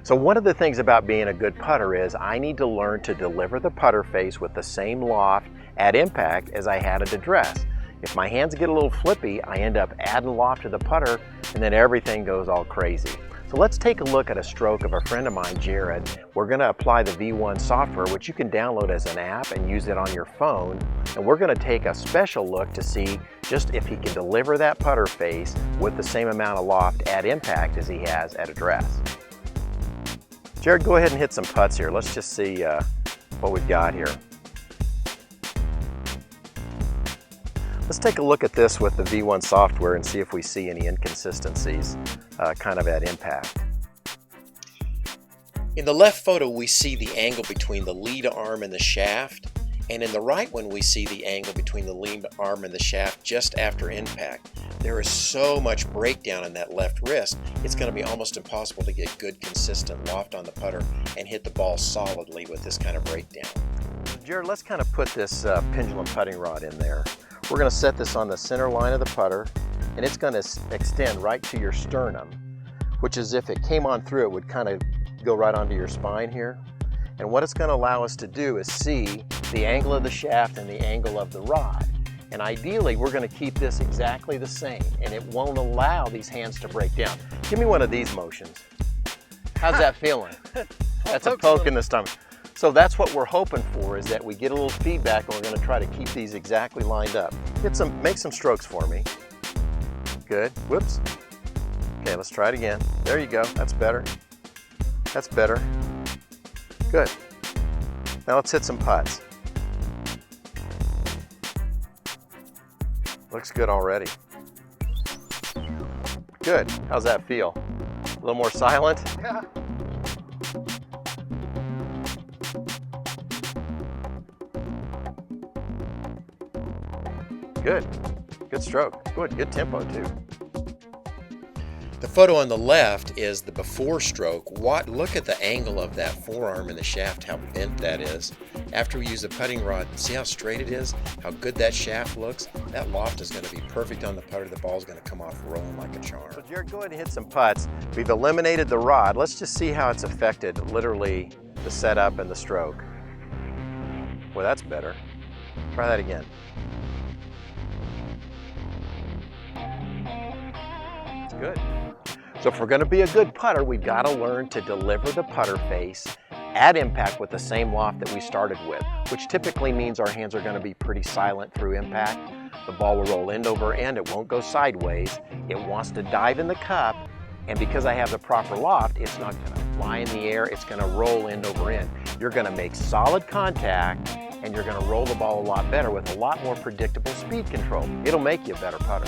So one of the things about being a good putter is I need to learn to deliver the putter face with the same loft at impact as I had at address. If my hands get a little flippy, I end up adding loft to the putter and then everything goes all crazy. So let's take a look at a stroke of a friend of mine, Jared. We're going to apply the V1 software, which you can download as an app and use it on your phone. And we're going to take a special look to see just if he can deliver that putter face with the same amount of loft at impact as he has at address. Jared, go ahead and hit some putts here. Let's just see what we've got here. Let's take a look at this with the V1 software and see if we see any inconsistencies kind of at impact. In the left photo, we see the angle between the lead arm and the shaft, and in the right one, we see the angle between the lead arm and the shaft just after impact. There is so much breakdown in that left wrist, it's going to be almost impossible to get good, consistent loft on the putter and hit the ball solidly with this kind of breakdown. Jared, let's kind of put this pendulum putting rod in there. We're going to set this on the center line of the putter, and it's going to extend right to your sternum, which is if it came on through, it would kind of go right onto your spine here. And what it's going to allow us to do is see the angle of the shaft and the angle of the rod. And ideally, we're going to keep this exactly the same, and it won't allow these hands to break down. Give me one of these motions. How's that feeling? That's a poke in the stomach. So that's what we're hoping for, is that we get a little feedback, and we're going to try to keep these exactly lined up. Make some strokes for me. Good. Whoops. Okay, let's try it again. There you go. That's better. That's better. Good. Now let's hit some putts. Looks good already. Good. How's that feel? A little more silent? Yeah. Good. Good stroke. Good tempo too. The photo on the left is the before stroke. Look at the angle of that forearm and the shaft, how bent that is. After we use the putting rod, see how straight it is, how good that shaft looks? That loft is going to be perfect on the putter. The ball's going to come off rolling like a charm. So Jared, go ahead and hit some putts. We've eliminated the rod. Let's just see how it's affected, literally, the setup and the stroke. Well, that's better. Try that again. It's good. So if we're going to be a good putter, we've got to learn to deliver the putter face at impact with the same loft that we started with, which typically means our hands are going to be pretty silent through impact. The ball will roll end over end. It won't go sideways. It wants to dive in the cup, and because I have the proper loft, it's not going to fly in the air. It's going to roll end over end. You're going to make solid contact, and you're going to roll the ball a lot better with a lot more predictable speed control. It'll make you a better putter.